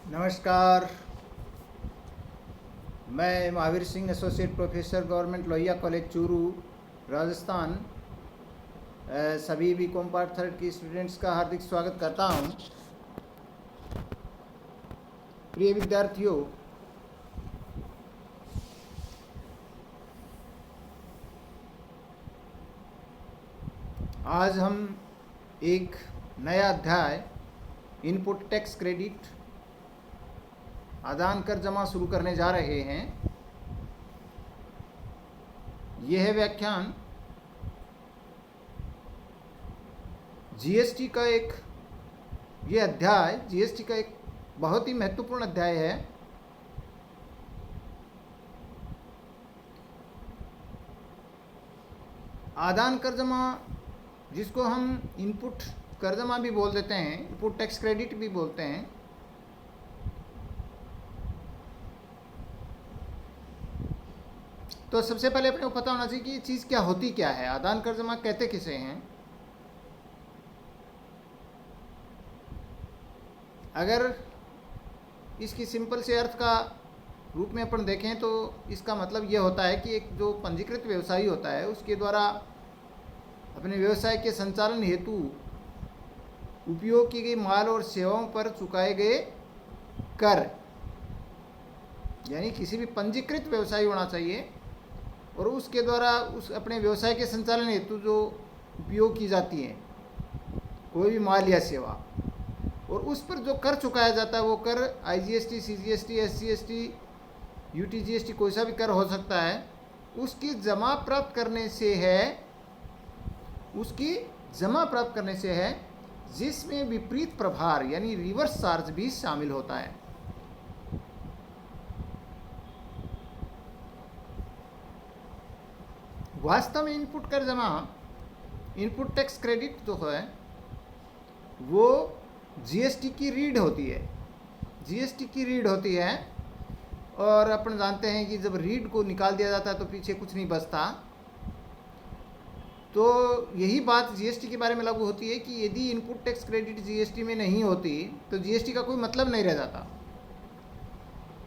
नमस्कार। मैं Mahavir Singh, associate professor, government Lohia college Churu, Rajasthan, सभी बीकॉम पार्ट थर्ड की स्टूडेंट्स का हार्दिक स्वागत करता हूं। प्रिय विद्यार्थियों, आज हम एक नया अध्याय इनपुट टैक्स क्रेडिट आदान कर जमा शुरू करने जा रहे हैं। यह व्याख्यान जीएसटी का यह अध्याय जीएसटी का एक बहुत ही महत्वपूर्ण अध्याय है। आदान कर जमा, जिसको हम इनपुट कर जमा भी बोल देते हैं, इनपुट टैक्स क्रेडिट भी बोलते हैं। तो सबसे पहले अपने को पता होना चाहिए कि ये चीज़ क्या है, आदान कर जमा कहते किसे हैं। अगर इसकी सिंपल से अर्थ का रूप में अपन देखें तो इसका मतलब यह होता है कि एक जो पंजीकृत व्यवसायी होता है उसके द्वारा अपने व्यवसाय के संचालन हेतु उपयोग की गई माल और सेवाओं पर चुकाए गए कर, यानी किसी भी पंजीकृत व्यवसायी होना चाहिए और उसके द्वारा उस अपने व्यवसाय के संचालन हेतु जो उपयोग की जाती है कोई भी माल या सेवा, और उस पर जो कर चुकाया जाता है वो कर आईजीएसटी, सीजीएसटी, एसजीएसटी, यूटीजीएसटी, कोई सा भी कर हो सकता है, उसकी जमा प्राप्त करने से है, जिसमें विपरीत प्रभार यानी रिवर्स चार्ज भी शामिल होता है। वास्तव में इनपुट कर जमा, इनपुट टैक्स क्रेडिट जो है वो जीएसटी की रीड होती है। जीएसटी की रीड होती है और अपन जानते हैं कि जब रीड को निकाल दिया जाता है तो पीछे कुछ नहीं बचता। तो यही बात जीएसटी के बारे में लागू होती है कि यदि इनपुट टैक्स क्रेडिट जीएसटी में नहीं होती तो जीएसटी का कोई मतलब नहीं रह जाता।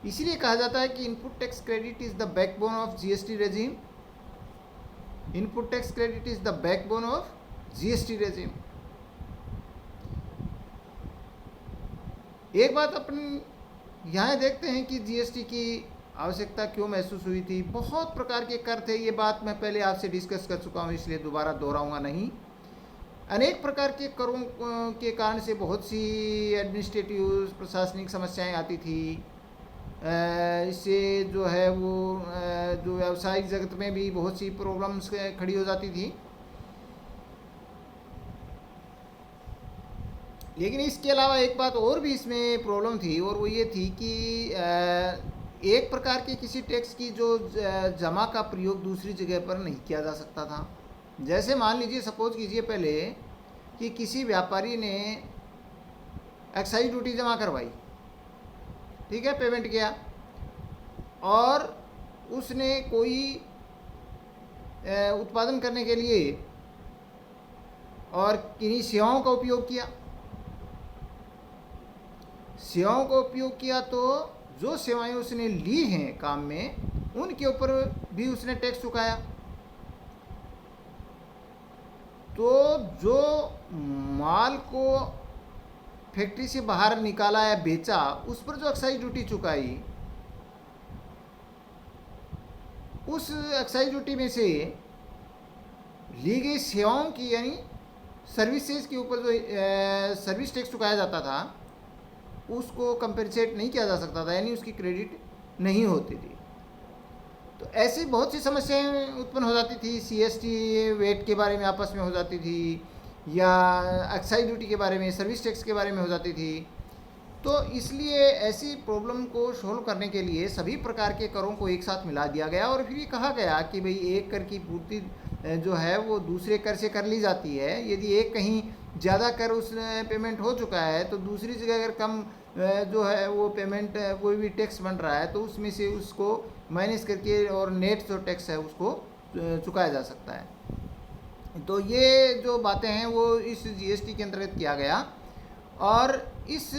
इसीलिए कहा जाता है कि input tax credit is the backbone of GST regime. Input tax credit is the backbone of GST regime. एक बात अपन यहाँ देखते हैं कि जीएसटी की आवश्यकता क्यों महसूस हुई थी। बहुत प्रकार के कर थे, ये बात मैं पहले आपसे डिस्कस कर चुका हूँ, इसलिए दोबारा दोहराऊंगा नहीं। अनेक प्रकार के करों के कारण से बहुत सी एडमिनिस्ट्रेटिव प्रशासनिक समस्याएं आती थी। इससे जो है वो जो व्यावसायिक जगत में भी बहुत सी प्रॉब्लम्स खड़ी हो जाती थी। लेकिन इसके अलावा एक बात और भी इसमें प्रॉब्लम थी, और वो ये थी कि एक प्रकार के किसी टैक्स की जो जमा का प्रयोग दूसरी जगह पर नहीं किया जा सकता था। जैसे मान लीजिए, सपोज कीजिए पहले कि किसी व्यापारी ने एक्साइज ड्यूटी जमा करवाई, ठीक है, पेमेंट किया, और उसने कोई उत्पादन करने के लिए और किन्हीं सेवाओं का उपयोग किया। सेवाओं का उपयोग किया तो जो सेवाएं उसने ली हैं काम में, उनके ऊपर भी उसने टैक्स चुकाया। तो जो माल को फैक्ट्री से बाहर निकाला या बेचा, उस पर जो एक्साइज ड्यूटी चुकाई, उस एक्साइज ड्यूटी में से ली गई सेवाओं की यानी सर्विसेज के ऊपर जो सर्विस टैक्स चुकाया जाता था उसको कंपेंसेट नहीं किया जा सकता था, यानी उसकी क्रेडिट नहीं होती थी। तो ऐसी बहुत सी समस्याएं उत्पन्न हो जाती थी। सीएसटी वेट के बारे में आपस में हो जाती थी, या एक्साइज ड्यूटी के बारे में, सर्विस टैक्स के बारे में हो जाती थी। तो इसलिए ऐसी प्रॉब्लम को सोल्व करने के लिए सभी प्रकार के करों को एक साथ मिला दिया गया, और फिर ये कहा गया कि भाई एक कर की पूर्ति जो है वो दूसरे कर से कर ली जाती है। यदि एक कहीं ज़्यादा कर उस पेमेंट हो चुका है तो दूसरी जगह अगर कम जो है वो पेमेंट कोई भी टैक्स बन रहा है तो उसमें से उसको माइनस करके और नेट जो टैक्स है उसको चुकाया जा सकता है। तो ये जो बातें हैं वो इस जीएसटी के अंतर्गत किया गया। और इस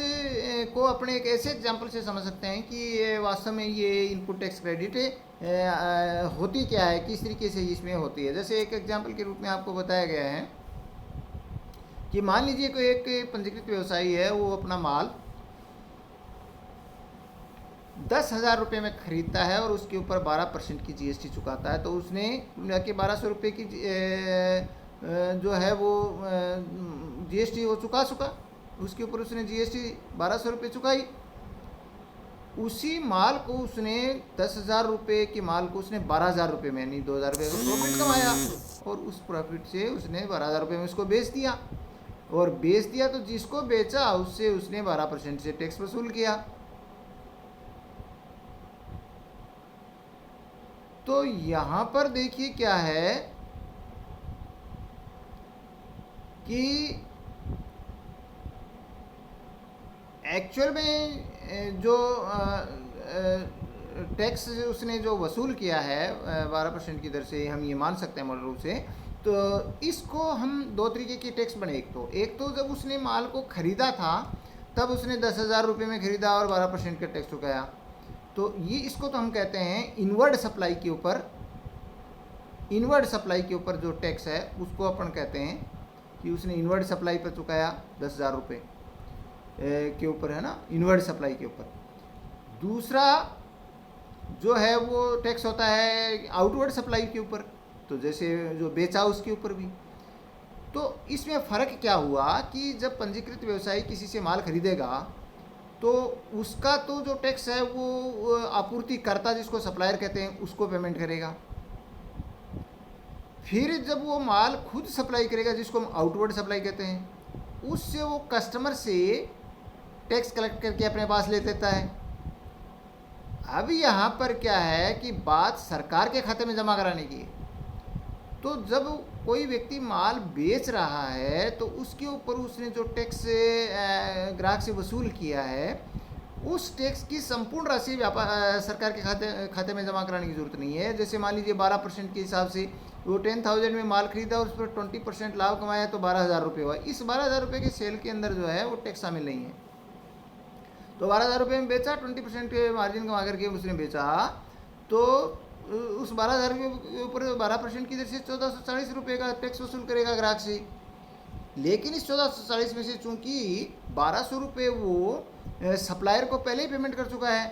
को अपने एक ऐसे एग्जाम्पल से समझ सकते हैं कि ये वास्तव में ये इनपुट टैक्स क्रेडिट होती क्या है, किस तरीके से इसमें होती है। जैसे एक एग्जाम्पल के रूप में आपको बताया गया है कि मान लीजिए कोई एक पंजीकृत व्यवसायी है, वो अपना माल 10,000 रुपये में खरीदता है और उसके ऊपर 12% की जीएसटी चुकाता है। तो उसने के 1200 रुपये की जो है वो जीएसटी वो चुका उसके ऊपर उसने जीएसटी 1200 रुपये चुकाई। उसी माल को उसने 10,000 रुपये के माल को उसने 12,000 रुपये में यानी 2,000 रुपये का प्रॉफिट कमाया और उस प्रॉफिट से उसने 12,000 रुपये में उसको बेच दिया। और बेच दिया तो जिसको बेचा उससे उसने 12% से टैक्स वसूल किया। तो यहाँ पर देखिए क्या है कि एक्चुअल में जो टैक्स उसने जो वसूल किया है 12% की दर से, हम ये मान सकते हैं मूल रूप से। तो इसको हम दो तरीके की टैक्स बने। एक तो जब उसने माल को खरीदा था तब उसने 10,000 रुपये में खरीदा और 12% का टैक्स चुकाया। तो ये इसको तो हम कहते हैं इनवर्ड सप्लाई के ऊपर जो टैक्स है उसको अपन कहते हैं कि उसने इनवर्ड सप्लाई पर चुकाया 10,000 रुपये के ऊपर, है ना, इनवर्ड सप्लाई के ऊपर। दूसरा जो है वो टैक्स होता है आउटवर्ड सप्लाई के ऊपर, तो जैसे जो बेचा उसके ऊपर भी। तो इसमें फ़र्क क्या हुआ कि जब पंजीकृत व्यवसायी किसी से माल खरीदेगा तो उसका तो जो टैक्स है वो आपूर्तिकर्ता, जिसको सप्लायर कहते हैं, उसको पेमेंट करेगा। फिर जब वो माल खुद सप्लाई करेगा, जिसको हम आउटवर्ड सप्लाई कहते हैं, उससे वो कस्टमर से टैक्स कलेक्ट करके अपने पास ले लेता है। अब यहाँ पर क्या है कि बात सरकार के खाते में जमा कराने की है। तो जब कोई व्यक्ति माल बेच रहा है तो उसके ऊपर उसने जो टैक्स ग्राहक से वसूल किया है, उस टैक्स की संपूर्ण राशि सरकार के खाते में जमा कराने की जरूरत नहीं है। जैसे मान लीजिए 12% के हिसाब से वो 10,000 में माल खरीदा और उस पर 20% लाभ कमाया तो 12,000 रुपये हुआ। इस 12,000 रुपये के सेल के अंदर जो है वो टैक्स शामिल नहीं है। तो 12,000 रुपये में बेचा, 20% के मार्जिन कमा करके उसने बेचा, तो उस 12,000 के ऊपर 12% की दर से 1,440 रुपये का टैक्स वसूल करेगा ग्राहक से। लेकिन इस 1,440 में से चूंकि 1,200 रुपये वो सप्लायर को पहले ही पेमेंट कर चुका है,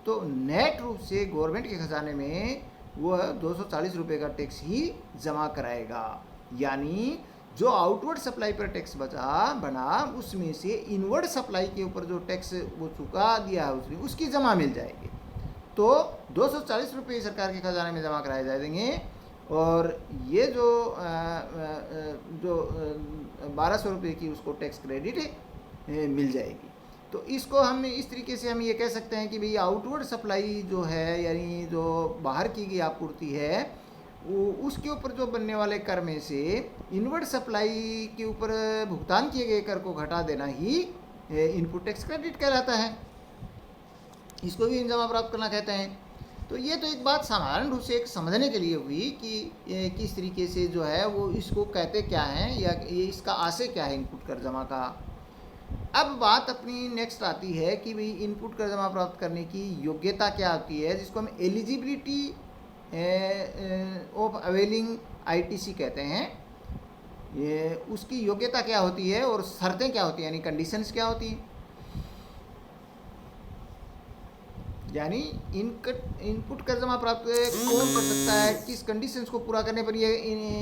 तो नेट रूप से गवर्नमेंट के खजाने में वह 240 रुपये का टैक्स ही जमा कराएगा। यानी जो आउटवर्ड सप्लाई पर टैक्स बना उसमें से इनवर्ड सप्लाई के ऊपर जो टैक्स वो चुका दिया है उसने, उसकी जमा मिल जाएगी। तो 240 रुपये सरकार के खजाने में जमा कराए जाएंगे और ये जो 1,200 रुपये की उसको टैक्स क्रेडिट मिल जाएगी। तो इसको हम इस तरीके से हम ये कह सकते हैं कि भाई आउटवर्ड सप्लाई जो है, यानी जो बाहर की गई आपूर्ति है, उसके ऊपर जो बनने वाले कर में से इनवर्ड सप्लाई के ऊपर भुगतान किए गए कर को घटा देना ही इनपुट टैक्स क्रेडिट कहलाता है। इसको भी जमा प्राप्त करना कहते हैं। तो ये तो एक बात साधारण रूप से एक समझने के लिए हुई कि किस तरीके से जो है वो इसको कहते क्या हैं या ये इसका आशय क्या है इनपुट कर जमा का। अब बात अपनी नेक्स्ट आती है कि भाई इनपुट कर जमा प्राप्त करने की योग्यता क्या होती है, जिसको हम एलिजिबिलिटी ऑफ अवेलिंग आईटीसी कहते हैं। ये उसकी योग्यता क्या होती है और शर्तें क्या होती हैं, यानी कंडीशंस क्या होती हैं। यानी इनपुट कर जमा प्राप्त कौन कर सकता है, किस कंडीशंस को पूरा करने पर ये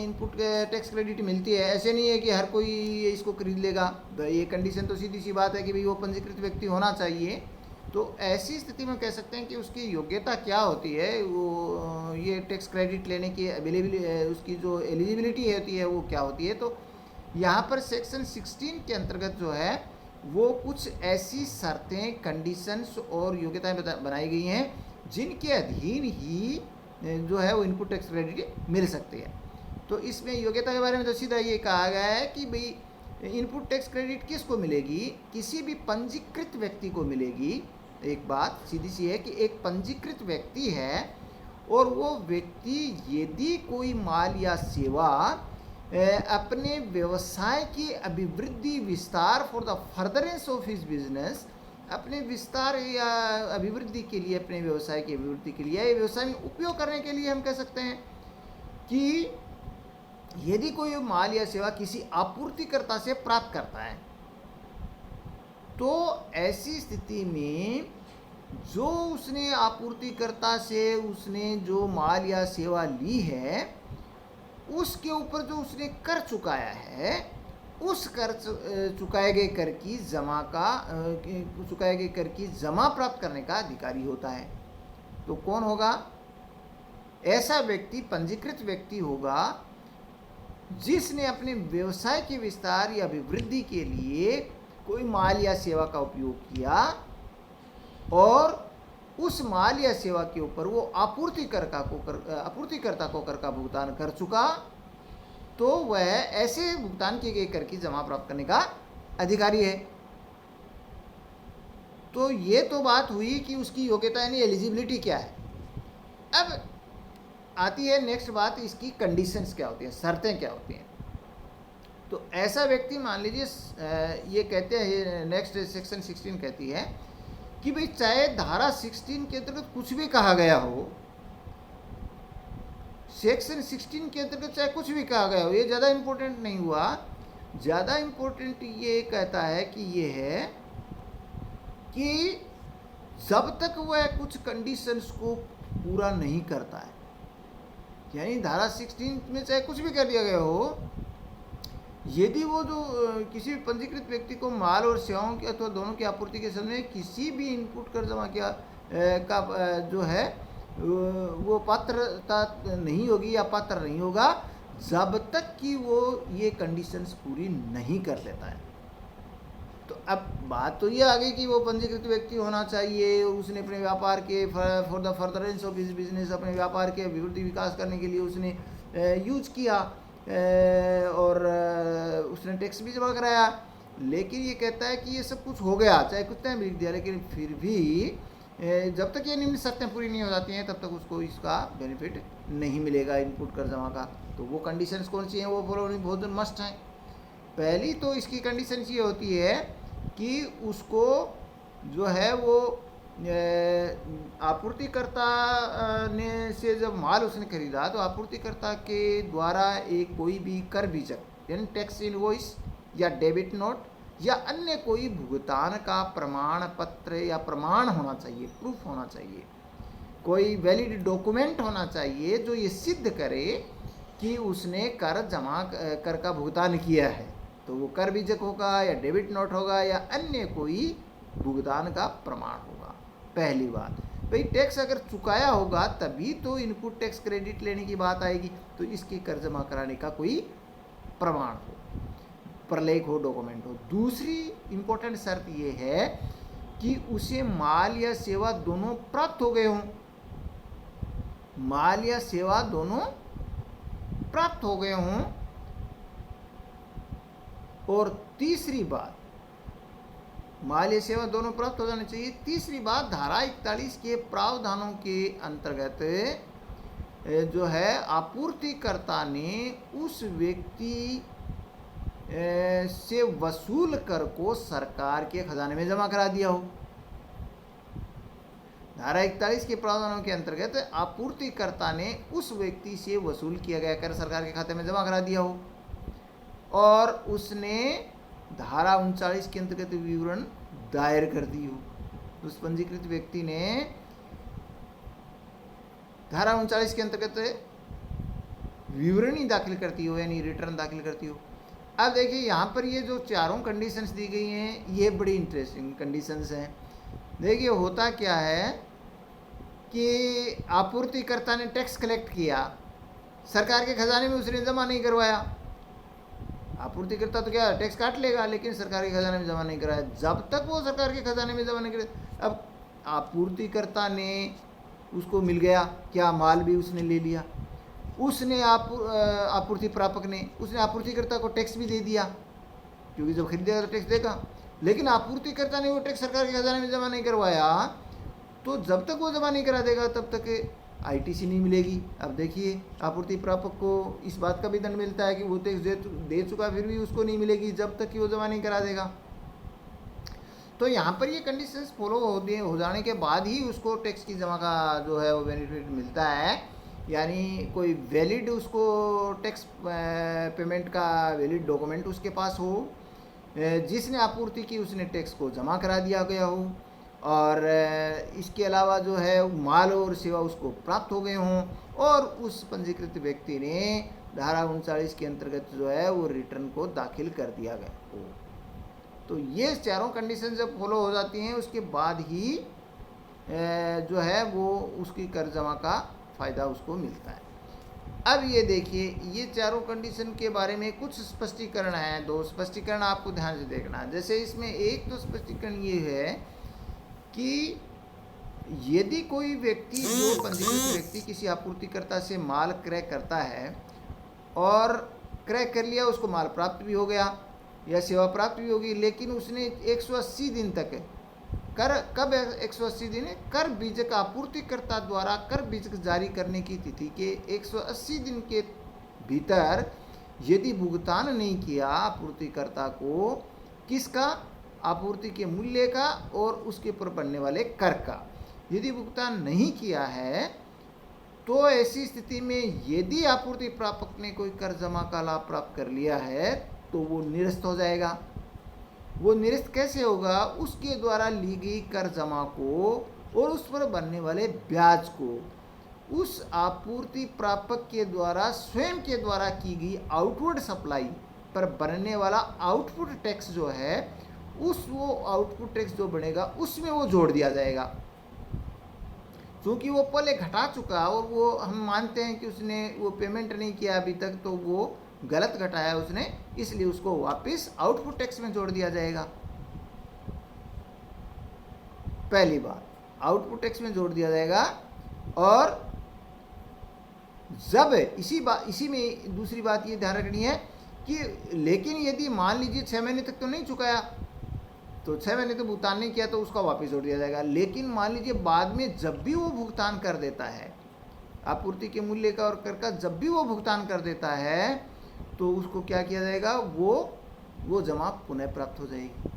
इनपुट टैक्स क्रेडिट मिलती है। ऐसे नहीं है कि हर कोई इसको खरीद लेगा। तो ये कंडीशन तो सीधी सी बात है कि भाई वो पंजीकृत व्यक्ति होना चाहिए। तो ऐसी स्थिति में कह सकते हैं कि उसकी योग्यता क्या होती है, वो ये टैक्स क्रेडिट लेने की अवेलेबिलिटी, उसकी जो एलिजिबिलिटी होती है वो क्या होती है। तो यहाँ पर सेक्शन 16 के अंतर्गत जो है वो कुछ ऐसी शर्तें, कंडीशंस और योग्यताएं बनाई गई हैं जिनके अधीन ही जो है वो इनपुट टैक्स क्रेडिट मिल सकती है। तो इसमें योग्यता के बारे में तो सीधा ये कहा गया है कि भाई इनपुट टैक्स क्रेडिट किसको मिलेगी, किसी भी पंजीकृत व्यक्ति को मिलेगी। एक बात सीधी सी है कि एक पंजीकृत व्यक्ति है और वो व्यक्ति यदि कोई माल या सेवा अपने व्यवसाय की अभिवृद्धि विस्तार for the furtherance of his business, अपने विस्तार या अभिवृद्धि के लिए, अपने व्यवसाय की अभिवृद्धि के लिए, व्यवसाय में उपयोग करने के लिए हम कह सकते हैं कि यदि कोई माल या सेवा किसी आपूर्तिकर्ता से प्राप्त करता है तो ऐसी स्थिति में जो उसने आपूर्तिकर्ता से उसने जो माल या सेवा ली है उसके ऊपर जो उसने कर चुकाया है, उस कर चुकाए गए कर की जमा प्राप्त करने का अधिकारी होता है। तो कौन होगा? ऐसा व्यक्ति पंजीकृत व्यक्ति होगा जिसने अपने व्यवसाय के विस्तार या अभिवृद्धि के लिए कोई माल या सेवा का उपयोग किया और उस माल या सेवा के ऊपर वो आपूर्तिकर्ता को कर का भुगतान कर चुका, तो वह ऐसे भुगतान किए गए कर की जमा प्राप्त करने का अधिकारी है। तो ये तो बात हुई कि उसकी योग्यता यानी एलिजिबिलिटी क्या है। अब आती है नेक्स्ट बात, इसकी कंडीशंस क्या होती हैं, शर्तें क्या होती हैं। तो ऐसा व्यक्ति मान लीजिए ये कहते हैं, नेक्स्ट सेक्शन 16 कहती है कि भाई चाहे धारा 16 के अंतर्गत कुछ भी कहा गया हो, सेक्शन 16 के अंतर्गत चाहे कुछ भी कहा गया हो, ये ज़्यादा इम्पोर्टेंट नहीं हुआ। ज़्यादा इम्पोर्टेंट ये कहता है कि ये है कि जब तक वह कुछ कंडीशंस को पूरा नहीं करता है, यानी धारा 16 में चाहे कुछ भी कर दिया गया हो, यदि वो जो किसी भी पंजीकृत व्यक्ति को माल और सेवाओं की अथवा दोनों की आपूर्ति के समय किसी भी इनपुट कर जमा किया का जो है वो पात्रता नहीं होगी या पात्र नहीं होगा जब तक कि वो ये कंडीशंस पूरी नहीं कर लेता है। तो अब बात तो ये आ गई कि वो पंजीकृत व्यक्ति होना चाहिए, उसने अपने व्यापार के for the furtherance of his business, अपने व्यापार के अभिवृद्धि विकास करने के लिए उसने यूज किया और उसने टैक्स भी जमा कराया। लेकिन ये कहता है कि ये सब कुछ हो गया, चाहे कुछ टाइम लिख दिया, लेकिन फिर भी जब तक ये निम्न शर्तें पूरी नहीं हो जाती हैं तब तक उसको इसका बेनिफिट नहीं मिलेगा इनपुट कर जमा का। तो वो कंडीशंस कौन सी हैं, वो फॉलोइंग बहुत मस्ट हैं। पहली तो इसकी कंडीशन ये होती है कि उसको जो है वो आपूर्तिकर्ता ने से जब माल उसने खरीदा तो आपूर्तिकर्ता के द्वारा एक कोई भी कर बीजक यानी टैक्स इनवॉइस या डेबिट नोट या अन्य कोई भुगतान का प्रमाण पत्र या प्रमाण होना चाहिए, प्रूफ होना चाहिए, कोई वैलिड डॉक्यूमेंट होना चाहिए जो ये सिद्ध करे कि उसने कर का भुगतान किया है। तो वो कर बीजक होगा या डेबिट नोट होगा या अन्य कोई भुगतान का प्रमाण होगा। पहली बात भाई, टैक्स अगर चुकाया होगा तभी तो इनपुट टैक्स क्रेडिट लेने की बात आएगी, तो इसके कर जमा कराने का कोई प्रमाण हो, प्रलेख हो, डॉक्यूमेंट हो। दूसरी इंपॉर्टेंट शर्त ये है कि उसे माल या सेवा दोनों प्राप्त हो गए हों, माल या सेवा दोनों प्राप्त हो गए हों। और तीसरी बात, माल या सेवा दोनों प्राप्त हो जाने चाहिए। तीसरी बात, धारा 41 के प्रावधानों के अंतर्गत जो है आपूर्तिकर्ता ने उस व्यक्ति से वसूल कर को सरकार के खजाने में जमा करा दिया हो। धारा 41 के प्रावधानों के अंतर्गत आपूर्तिकर्ता ने उस व्यक्ति से वसूल किया गया कर सरकार के खाते में जमा करा दिया हो और उसने धारा 39 के अंतर्गत विवरण दायर कर दी हो। उस पंजीकृत व्यक्ति ने धारा 39 के अंतर्गत विवरणी दाखिल करती हो यानी रिटर्न दाखिल करती हो। अब देखिए यहाँ पर ये जो चारों कंडीशंस दी गई हैं ये बड़ी इंटरेस्टिंग कंडीशंस हैं। देखिए होता क्या है कि आपूर्तिकर्ता ने टैक्स कलेक्ट किया, सरकार के खजाने में उसने जमा नहीं करवाया। आपूर्तिकर्ता तो क्या टैक्स काट लेगा लेकिन सरकार के खजाने में जमा नहीं कराया। जब तक वो सरकार के खजाने में जमा नहीं करे, अब आपूर्तिकर्ता ने उसको मिल गया क्या, माल भी उसने ले लिया, उसने आपूर्ति प्रापक ने उसने आपूर्तिकर्ता को टैक्स भी दे दिया क्योंकि जब खरीदेगा तो टैक्स देगा, लेकिन आपूर्तिकर्ता ने वो टैक्स सरकार के खजाने में जमा नहीं करवाया। तो जब तक वो जमा नहीं करा देगा तब तक आईटीसी नहीं मिलेगी। अब देखिए आपूर्ति प्रापक को इस बात का भी दंड मिलता है कि वो टैक्स दे चुका फिर भी उसको नहीं मिलेगी जब तक कि वो जमा नहीं करा देगा। तो यहाँ पर ये कंडीशंस फॉलो हो जाने के बाद ही उसको टैक्स की जमा का जो है वो बेनिफिट मिलता है। यानी कोई वैलिड उसको टैक्स पेमेंट का वैलिड डॉक्यूमेंट उसके पास हो, जिसने आपूर्ति की उसने टैक्स को जमा करा दिया गया हो, और इसके अलावा जो है माल और सेवा उसको प्राप्त हो गए हों, और उस पंजीकृत व्यक्ति ने धारा 39 के अंतर्गत जो है वो रिटर्न को दाखिल कर दिया गया हो। तो ये चारों कंडीशन जब फॉलो हो जाती हैं उसके बाद ही जो है वो उसकी कर जमा का फ़ायदा उसको मिलता है। अब ये देखिए ये चारों कंडीशन के बारे में कुछ स्पष्टीकरण है, दो स्पष्टीकरण आपको ध्यान से देखना। जैसे इसमें एक तो स्पष्टीकरण ये है कि यदि कोई व्यक्ति जो पंजीकृत व्यक्ति किसी आपूर्तिकर्ता से माल क्रय करता है और क्रय कर लिया, उसको माल प्राप्त भी हो गया या सेवा प्राप्त भी होगी, लेकिन उसने 180 दिन तक कर, कब 180 दिन, कर बीजक आपूर्तिकर्ता द्वारा कर बीजक जारी करने की तिथि के 180 दिन के भीतर यदि भुगतान नहीं किया आपूर्तिकर्ता को, किसका, आपूर्ति के मूल्य का और उसके ऊपर पड़ने वाले कर का, यदि भुगतान नहीं किया है तो ऐसी स्थिति में यदि आपूर्ति प्रापक ने कोई कर जमा का लाभ प्राप्त कर लिया है तो वो निरस्त हो जाएगा। वो निरस्त कैसे होगा, उसके द्वारा ली गई कर जमा को और उस पर बनने वाले ब्याज को उस आपूर्ति प्रापक के द्वारा स्वयं के द्वारा की गई आउटवर्ड सप्लाई पर बनने वाला आउटपुट टैक्स जो है, उस वो आउटपुट टैक्स जो बनेगा उसमें वो जोड़ दिया जाएगा। क्योंकि वो पहले घटा चुका और वो हम मानते हैं कि उसने वो पेमेंट नहीं किया अभी तक, तो वो गलत घटाया उसने, इसलिए उसको वापस आउटपुट टैक्स में जोड़ दिया जाएगा। पहली बात आउटपुट टैक्स में जोड़ दिया जाएगा। और जब इसी में दूसरी बात ये ध्यान रखनी है कि लेकिन यदि मान लीजिए 6 महीने तक तो नहीं चुकाया, तो 6 महीने तो भुगतान नहीं किया तो उसका वापस जोड़ दिया जाएगा। लेकिन मान लीजिए बाद में जब भी वो भुगतान कर देता है आपूर्ति के मूल्य का और कर का, जब भी वो भुगतान कर देता है तो उसको क्या किया जाएगा, वो जमा पुनः प्राप्त हो जाएगी।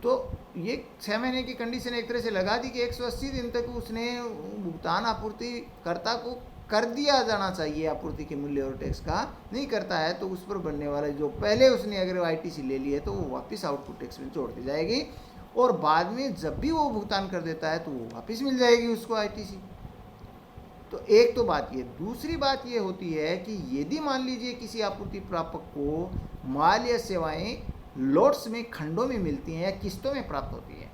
तो ये 6 महीने की कंडीशन एक तरह से लगा दी कि 180 दिन तक उसने भुगतान आपूर्तिकर्ता को कर दिया जाना चाहिए आपूर्ति के मूल्य और टैक्स का, नहीं करता है तो उस पर बनने वाले जो पहले उसने अगर आईटीसी ले ली है तो वो वापस आउटपुट टैक्स में जोड़ दी जाएगी, और बाद में जब भी वो भुगतान कर देता है तो वो वापस मिल जाएगी उसको आईटीसी। तो एक तो बात ये। दूसरी बात ये होती है कि यदि मान लीजिए किसी आपूर्ति प्रापक को माल या सेवाएं लॉट्स में, खंडों में मिलती हैं या किस्तों में प्राप्त होती है,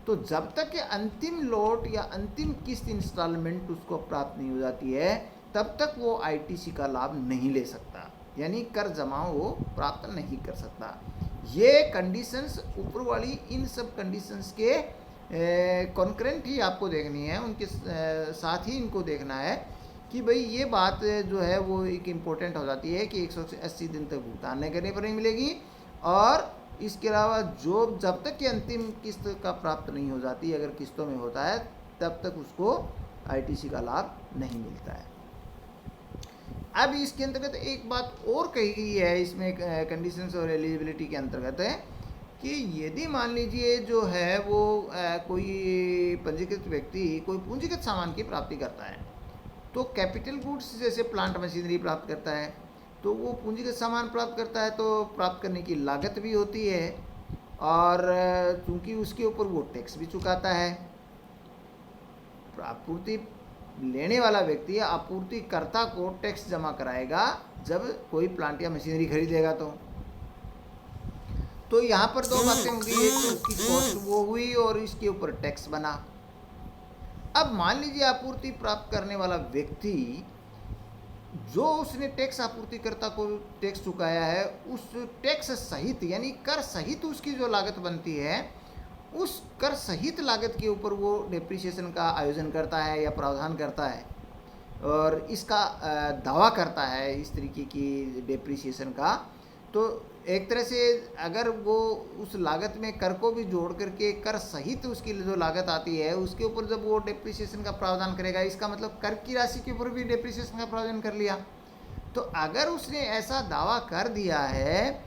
तो जब तक कि अंतिम लॉट या अंतिम किस्त इंस्टॉलमेंट उसको प्राप्त नहीं हो जाती है तब तक वो आईटीसी का लाभ नहीं ले सकता, यानी कर जमा वो प्राप्त नहीं कर सकता। ये कंडीशंस ऊपर वाली इन सब कंडीशंस के कॉन्करेंट ही आपको देखनी है, उनके साथ ही इनको देखना है कि भाई ये बात जो है वो एक इम्पोर्टेंट हो जाती है कि 180 दिन तक भुगतान नहीं करने पर नहीं मिलेगी, और इसके अलावा जो जब तक कि अंतिम किस्त का प्राप्त नहीं हो जाती, अगर किस्तों में होता है तब तक उसको आईटीसी का लाभ नहीं मिलता है। अब इसके अंतर्गत एक बात और कही गई है इसमें कंडीशंस और एलिजिबिलिटी के अंतर्गत है कि यदि मान लीजिए जो है वो कोई पंजीकृत व्यक्ति कोई पूंजीगत सामान की प्राप्ति करता है, तो कैपिटल गुड्स जैसे प्लांट मशीनरी प्राप्त करता है, तो वो पूंजीगत सामान प्राप्त करता है तो प्राप्त करने की लागत भी होती है, और चूंकि उसके ऊपर वो टैक्स भी चुकाता है। आपूर्ति लेने वाला व्यक्ति आपूर्तिकर्ता को टैक्स जमा कराएगा जब कोई प्लांट या मशीनरी खरीदेगा। तो यहाँ पर दो बातें होंगी, एक तो उसकी कॉस्ट वो हुई और इसके ऊपर टैक्स बना। अब मान लीजिए आपूर्ति प्राप्त करने वाला व्यक्ति जो उसने टैक्स आपूर्तिकर्ता को टैक्स चुकाया है, उस टैक्स सहित यानी कर सहित उसकी जो लागत बनती है, उस कर सहित लागत के ऊपर वो डेप्रिसिएशन का आयोजन करता है या प्रावधान करता है और इसका दावा करता है इस तरीके की डेप्रिसिएशन का, तो एक तरह से अगर वो उस लागत में कर को भी जोड़ करके कर सहित उसकी जो लागत आती है उसके ऊपर जब वो डेप्रिसिएशन का प्रावधान करेगा, इसका मतलब कर की राशि के ऊपर भी डेप्रिसिएशन का प्रावधान कर लिया। तो अगर उसने ऐसा दावा कर दिया है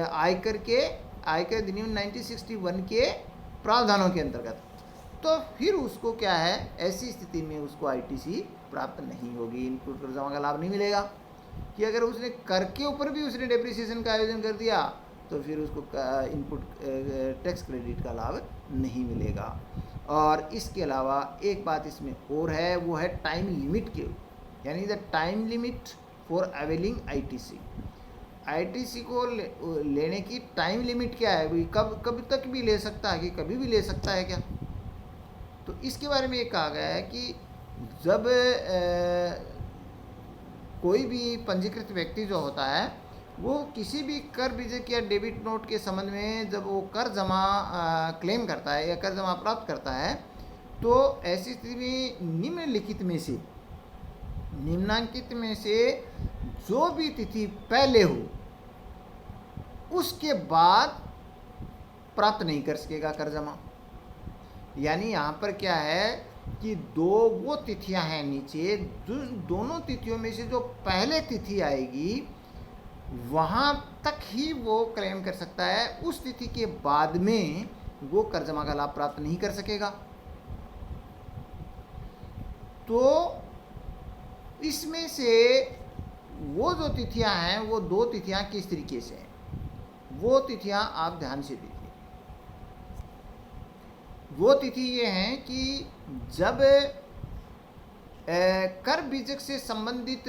आयकर अधिनियम 1961 के प्रावधानों के अंतर्गत, तो फिर उसको क्या है, ऐसी स्थिति में उसको आईटीसी प्राप्त नहीं होगी, इनपुट कर जमा का लाभ नहीं मिलेगा। कि अगर उसने कर के ऊपर भी उसने डेप्रिसिएशन का आयोजन कर दिया तो फिर उसको इनपुट टैक्स क्रेडिट का लाभ नहीं मिलेगा। और इसके अलावा एक बात इसमें और है, वो है टाइम लिमिट के, यानी the time limit for availing ITC. ITC को लेने की टाइम लिमिट क्या है, कब तक भी ले सकता है कि कभी भी ले सकता है क्या? तो इसके बारे में ये कहा गया है कि जब कोई भी पंजीकृत व्यक्ति जो होता है वो किसी भी कर बीजक या डेबिट नोट के संबंध में जब वो कर जमा क्लेम करता है या कर जमा प्राप्त करता है, तो ऐसी स्थिति में निम्नांकित में से जो भी तिथि पहले हो उसके बाद प्राप्त नहीं कर सकेगा कर जमा। यानी यहाँ पर क्या है कि वो तिथियां हैं नीचे, दोनों तिथियों में से जो पहले तिथि आएगी वहाँ तक ही वो क्लेम कर सकता है, उस तिथि के बाद में वो कर जमा का लाभ प्राप्त नहीं कर सकेगा। तो इसमें से वो जो तिथियां हैं वो दो तिथियां किस तरीके से हैं, वो तिथियां आप ध्यान से देखिए। वो तिथि ये हैं कि जब कर बीजक से संबंधित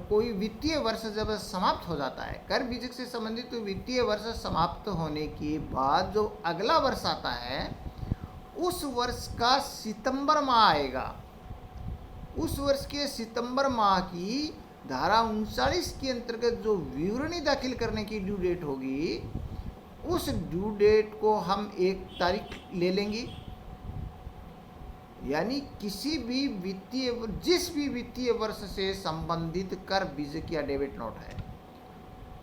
कोई वित्तीय वर्ष जब समाप्त हो जाता है, कर बीजक से संबंधित वित्तीय वर्ष समाप्त होने के बाद जो अगला वर्ष आता है उस वर्ष का सितंबर माह आएगा। उस वर्ष के सितंबर माह की धारा 39 के अंतर्गत जो विवरणी दाखिल करने की ड्यू डेट होगी, उस ड्यू डेट को हम एक तारीख ले लेंगे। यानी जिस भी वित्तीय वर्ष से संबंधित कर बीजक या डेबिट नोट है,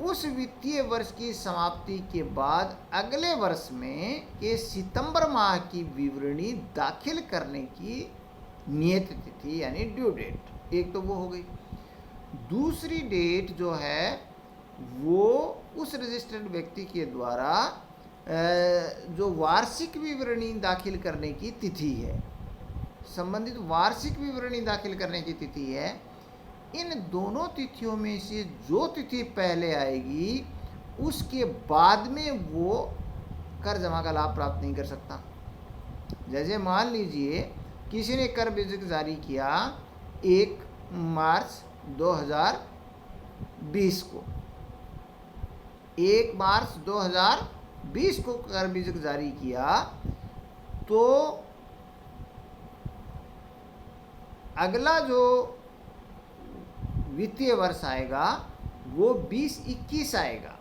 उस वित्तीय वर्ष की समाप्ति के बाद अगले वर्ष में के सितंबर माह की विवरणी दाखिल करने की नियत तिथि यानी ड्यू डेट, एक तो वो हो गई। दूसरी डेट जो है वो उस रजिस्टर्ड व्यक्ति के द्वारा जो वार्षिक विवरणी दाखिल करने की तिथि है, संबंधित वार्षिक विवरणी दाखिल करने की तिथि है। इन दोनों तिथियों में से जो तिथि पहले आएगी उसके बाद में वो कर जमा का लाभ प्राप्त नहीं कर सकता। जैसे मान लीजिए किसी ने कर बीजक जारी किया 1 मार्च 2020 को, 1 मार्च 2020 को कर बीजक जारी किया, तो अगला जो वित्तीय वर्ष आएगा वो 2021 आएगा।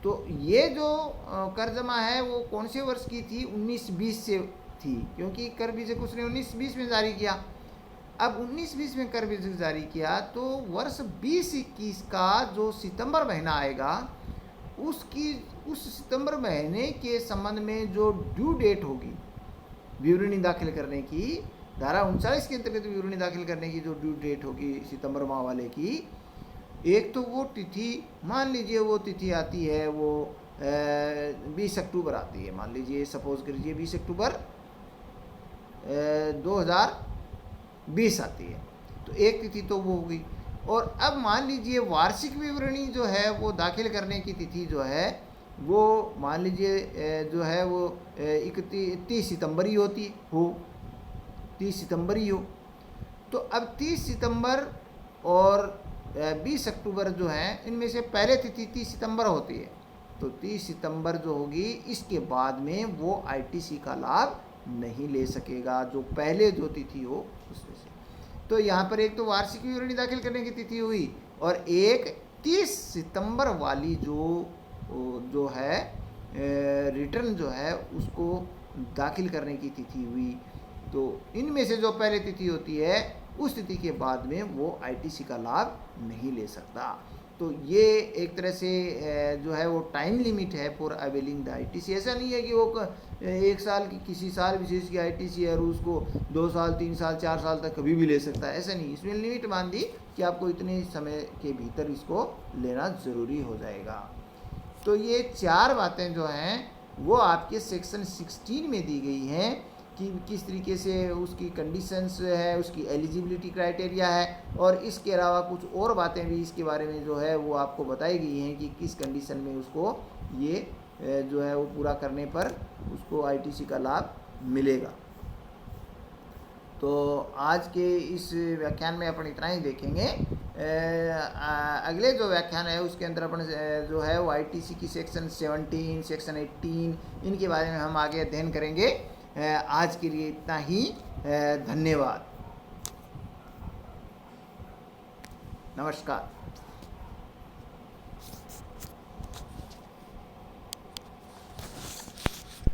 तो ये जो कर जमा है वो कौन से वर्ष की थी, 19-20 से थी, क्योंकि कर बीजक उसने 19-20 में जारी किया। अब 19-20 में कर बीजक जारी किया तो वर्ष 2021 का जो सितंबर महीना आएगा उस सितंबर महीने के संबंध में जो ड्यू डेट होगी विवरणी दाखिल करने की, धारा 39 के अंतर्गत विवरणी दाखिल करने की जो ड्यू डेट होगी सितंबर माह वाले की, एक तो वो तिथि मान लीजिए वो तिथि आती है वो 20 अक्टूबर आती है, मान लीजिए सपोज करिए 20 अक्टूबर 2020 आती है, तो एक तिथि तो वो होगी। और अब मान लीजिए वार्षिक विवरणी जो है वो दाखिल करने की तिथि जो है वो मान लीजिए जो है वो 30 सितंबर ही होती हो, 30 सितंबर ही हो। तो अब 30 सितंबर और 20 अक्टूबर जो है इनमें से पहले तिथि 30 सितंबर होती है, तो 30 सितंबर जो होगी इसके बाद में वो आईटीसी का लाभ नहीं ले सकेगा, जो पहले जो तिथि हो उसमें से। तो यहाँ पर एक तो वार्षिक विवरणी दाखिल करने की तिथि हुई और एक 30 सितंबर वाली जो है रिटर्न जो है उसको दाखिल करने की तिथि हुई। तो इनमें से जो पहले तिथि होती है उस तिथि के बाद में वो आईटीसी का लाभ नहीं ले सकता। तो ये एक तरह से जो है वो टाइम लिमिट है फॉर अवेलिंग द आईटीसी। ऐसा नहीं है कि वो एक साल की किसी साल विशेष की आईटीसी है और उसको 2 साल 3 साल 4 साल तक कभी भी ले सकता है, ऐसा नहीं। इसमें लिमिट मान दी कि आपको इतने समय के भीतर इसको लेना ज़रूरी हो जाएगा। तो ये 4 बातें जो हैं वो आपके सेक्शन 16 में दी गई हैं कि किस तरीके से उसकी कंडीशंस है, उसकी एलिजिबिलिटी क्राइटेरिया है, और इसके अलावा कुछ और बातें भी इसके बारे में जो है वो आपको बताई गई हैं कि किस कंडीशन में उसको ये जो है वो पूरा करने पर उसको आईटीसी का लाभ मिलेगा। तो आज के इस व्याख्यान में अपन इतना ही देखेंगे। अगले जो व्याख्यान है उसके अंदर अपन जो है वो आईटीसी की सेक्शन 17, सेक्शन 18 इनके बारे में हम आगे अध्ययन करेंगे। आज के लिए इतना ही। धन्यवाद। नमस्कार।